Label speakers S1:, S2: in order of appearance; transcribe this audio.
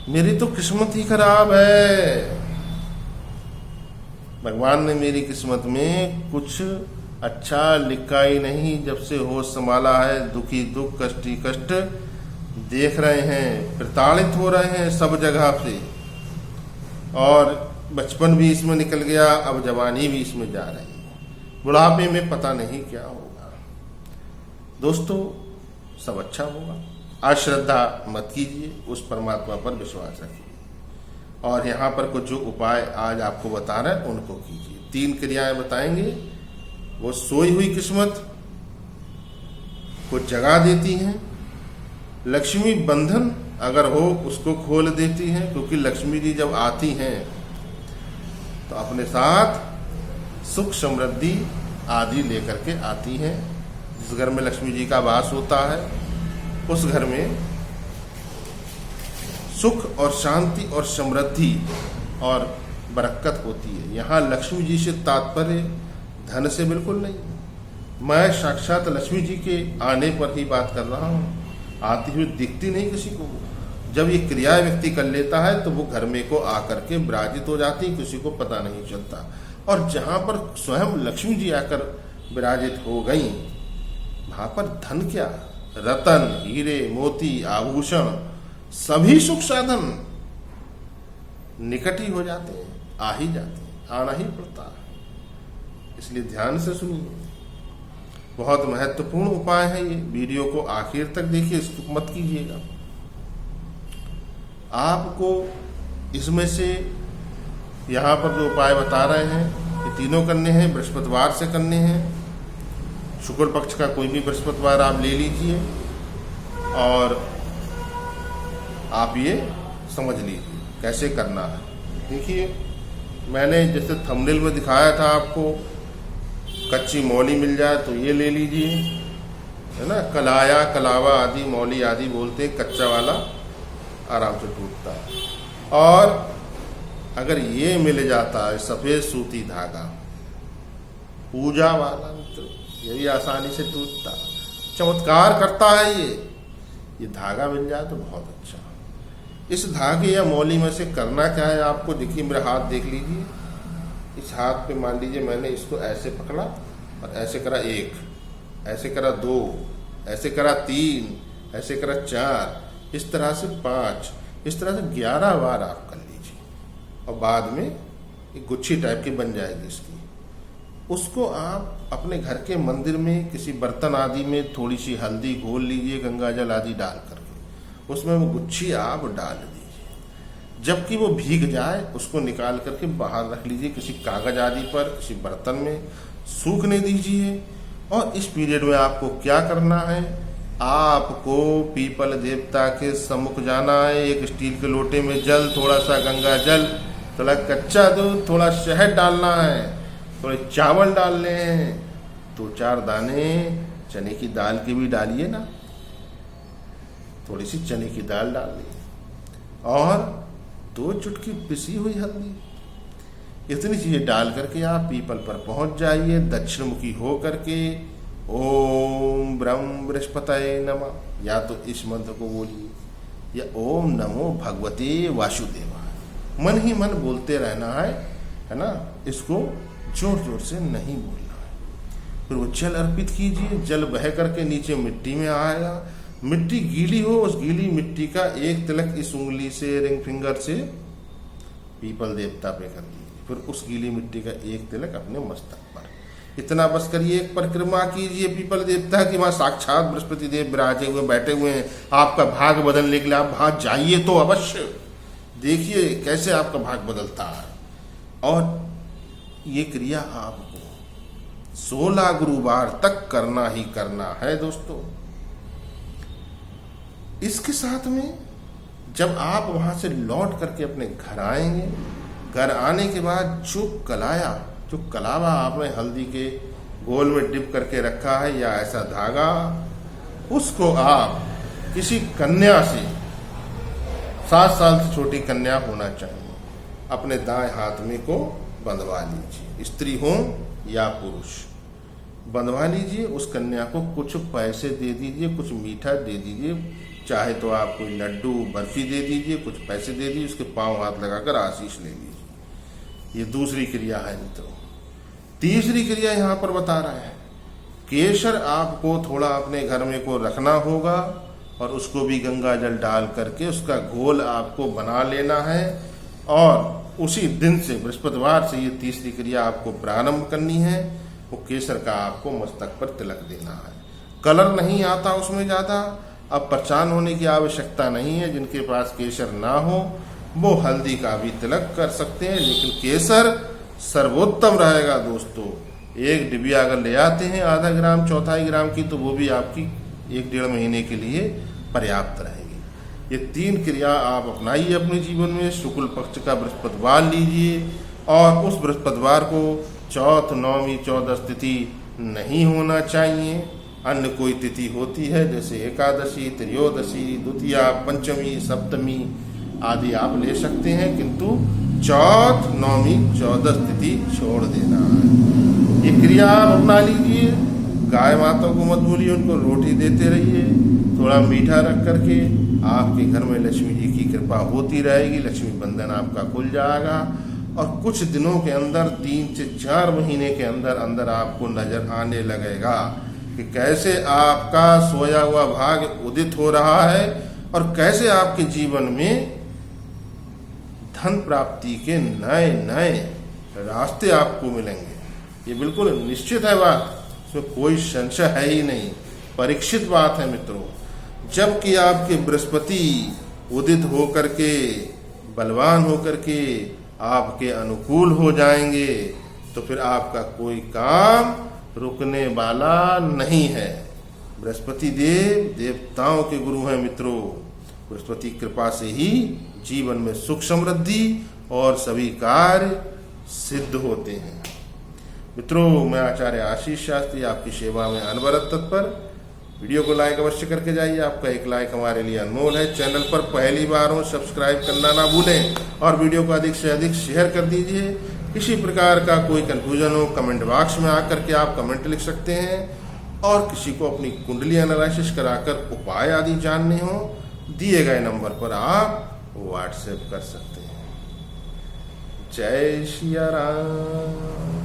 S1: मेरी तो किस्मत ही खराब है, भगवान ने मेरी किस्मत में कुछ अच्छा लिखा ही नहीं। जब से होश संभाला है दुखी दुख कष्टी कष्ट देख रहे हैं, प्रताड़ित हो रहे हैं सब जगह से, और बचपन भी इसमें निकल गया, अब जवानी भी इसमें जा रही है, बुढ़ापे में पता नहीं क्या होगा। दोस्तों सब अच्छा होगा, अश्रद्धा मत कीजिए, उस परमात्मा पर विश्वास रखिए, और यहाँ पर कुछ जो उपाय आज आपको बता रहे हैं उनको कीजिए। 3 क्रियाएं बताएंगे, वो सोई हुई किस्मत को जगा देती हैं, लक्ष्मी बंधन अगर हो उसको खोल देती हैं, क्योंकि लक्ष्मी जी जब आती हैं तो अपने साथ सुख समृद्धि आदि लेकर के आती हैं। जिस घर में लक्ष्मी जी का वास होता है उस घर में सुख और शांति और समृद्धि और बरकत होती है। यहाँ लक्ष्मी जी से तात्पर्य धन से बिल्कुल नहीं, मैं साक्षात लक्ष्मी जी के आने पर ही बात कर रहा हूँ। आती हुई दिखती नहीं किसी को, जब ये क्रिया व्यक्ति कर लेता है तो वो घर में को आकर के विराजित हो जाती, किसी को पता नहीं चलता। और जहाँ पर स्वयं लक्ष्मी जी आकर विराजित हो गई, वहाँ पर धन क्या, रतन हीरे मोती आभूषण सभी सुख साधन निकट ही हो जाते हैं, आ ही जाते हैं, आना ही पड़ता है। इसलिए ध्यान से सुनिए, बहुत महत्वपूर्ण उपाय है ये। वीडियो को आखिर तक देखिए, इसको मत कीजिएगा। आपको इसमें से यहाँ पर जो उपाय बता रहे हैं ये तीनों करने हैं, बृहस्पतिवार से करने हैं। शुक्ल पक्ष का कोई भी बृहस्पतिवार आप ले लीजिए और आप ये समझ लीजिए कैसे करना है। देखिए मैंने जैसे थंबनेल में दिखाया था आपको, कच्ची मौली मिल जाए तो ये ले लीजिए, है ना। कलाया कलावा आदि मौली आदि बोलते हैं, कच्चा वाला आराम से टूटता है। और अगर ये मिल जाता है सफ़ेद सूती धागा पूजा वाला, तो ये भी आसानी से टूटता, चमत्कार करता है ये धागा मिल जाए तो बहुत अच्छा। इस धागे या मौली में से करना क्या है आपको, देखिए मेरा हाथ देख लीजिए। इस हाथ पे मान लीजिए मैंने इसको ऐसे पकड़ा और ऐसे करा 1, ऐसे करा 2, ऐसे करा 3, ऐसे करा 4, इस तरह से 5, इस तरह से 11 बार आप कर लीजिए, और बाद में एक गुच्छी टाइप की बन जाएगी इसकी। उसको आप अपने घर के मंदिर में किसी बर्तन आदि में थोड़ी सी हल्दी घोल लीजिए, गंगा जल आदि डाल करके उसमें वो गुच्छी आप डाल दीजिए। जबकि वो भीग जाए उसको निकाल करके बाहर रख लीजिए किसी कागज आदि पर, किसी बर्तन में सूखने दीजिए। और इस पीरियड में आपको क्या करना है, आपको पीपल देवता के सम्मुख जाना है। एक स्टील के लोटे में जल, थोड़ा सा गंगा जल, थोड़ा कच्चा दूध, थोड़ा शहद डालना है, थोड़े चावल डालने हैं, 2-4 दाने चने की दाल के भी डालिए ना, थोड़ी सी चने की दाल डाल ली, और 2 चुटकी पिसी हुई हल्दी। इतनी चीजें डाल करके आप पीपल पर पहुंच जाइए, दक्षिण मुखी हो करके ओम ब्रह्म बृहस्पतये नमः, या तो इस मंत्र को बोलिए, या ओम नमो भगवते वासुदेवाय, मन ही मन बोलते रहना है ना। इसको जोर जोर से नहीं बोलना है। फिर वो जल अर्पित कीजिए, जल बह करके नीचे मिट्टी में आएगा। मिट्टी गीली हो, उस गीली मिट्टी का एक तिलक इस उंगली से, रिंग फिंगर से पीपल देवता पे कर दीजिए। फिर उस गीली मिट्टी का एक तिलक अपने मस्तक पर, इतना बस करिए। एक परिक्रमा कीजिए पीपल देवता की, वहां साक्षात बृहस्पति देव विराजे हुए बैठे हुए हैं। आपका भाग बदलने के लिए आप वहां जाइए तो अवश्य, देखिए कैसे आपका भाग बदलता है। और ये क्रिया आपको 16 गुरुवार तक करना ही करना है दोस्तों। इसके साथ में जब आप वहां से लौट करके अपने घर आएंगे, घर आने के बाद जो कलावा आपने हल्दी के गोल में डिप करके रखा है या ऐसा धागा, उसको आप किसी कन्या से, 7 साल से छोटी कन्या होना चाहिए, अपने दाएं हाथ में को बंधवा लीजिए। स्त्री हो या पुरुष, बंधवा लीजिए। उस कन्या को कुछ पैसे दे दीजिए, कुछ मीठा दे दीजिए, चाहे तो आप कोई लड्डू बर्फी दे दीजिए, कुछ पैसे दे दीजिए, उसके पांव हाथ लगाकर आशीष ले लीजिए। ये दूसरी क्रिया है मित्रों। तीसरी क्रिया यहाँ पर बता रहा है, केसर आपको थोड़ा अपने घर में को रखना होगा और उसको भी गंगा जल डाल करके उसका घोल आपको बना लेना है और उसी दिन से बृहस्पतिवार से ये तीसरी क्रिया आपको प्रारंभ करनी है। वो केसर का आपको मस्तक पर तिलक देना है। कलर नहीं आता उसमें ज़्यादा, अब परेशान होने की आवश्यकता नहीं है। जिनके पास केसर ना हो वो हल्दी का भी तिलक कर सकते हैं, लेकिन केसर सर्वोत्तम रहेगा दोस्तों। एक डिबिया अगर ले आते हैं आधा ग्राम चौथाई ग्राम की, तो वो भी आपकी 1-1.5 महीने के लिए पर्याप्त रहेगी। ये 3 क्रिया आप अपनाइए अपने जीवन में। शुक्ल पक्ष का बृहस्पतिवार लीजिए और उस बृहस्पतिवार को चौथ, नौवीं, 14 तिथि नहीं होना चाहिए। अन्य कोई तिथि होती है जैसे एकादशी, त्रयोदशी, द्वितीया, पंचमी, सप्तमी आदि आप ले सकते हैं, किंतु चौथ, नौवीं, 14 तिथि छोड़ देना है। ये क्रिया आप अपना लीजिए। गाय माता को मत भूलिए, उनको रोटी देते रहिए थोड़ा मीठा रख करके। आपके घर में लक्ष्मी जी की कृपा होती रहेगी, लक्ष्मी बंधन आपका खुल जाएगा और कुछ दिनों के अंदर 3 से 4 महीने के अंदर अंदर आपको नजर आने लगेगा कि कैसे आपका सोया हुआ भाग्य उदित हो रहा है और कैसे आपके जीवन में धन प्राप्ति के नए नए रास्ते आपको मिलेंगे। ये बिल्कुल निश्चित है बात, इसमें कोई संशय है ही नहीं, परीक्षित बात है मित्रों। जबकि आपके बृहस्पति उदित होकर के बलवान होकर के आपके अनुकूल हो जाएंगे तो फिर आपका कोई काम रुकने वाला नहीं है। बृहस्पति देव देवताओं के गुरु हैं मित्रों। बृहस्पति कृपा से ही जीवन में सुख समृद्धि और सभी कार्य सिद्ध होते हैं। मित्रों, मैं आचार्य आशीष शास्त्री आपकी सेवा में अनवरत तत्पर। वीडियो को लाइक अवश्य करके जाइए, आपका एक लाइक हमारे लिए अनमोल है। चैनल पर पहली बार हो सब्सक्राइब करना ना भूलें और वीडियो को अधिक से अधिक शेयर कर दीजिए। किसी प्रकार का कोई कंफ्यूजन हो कमेंट बॉक्स में आकर के आप कमेंट लिख सकते हैं और किसी को अपनी कुंडली एनालिसिस कराकर उपाय आदि जानने हो दिए गए नंबर पर आप व्हाट्सएप कर सकते हैं। जय श्री राम।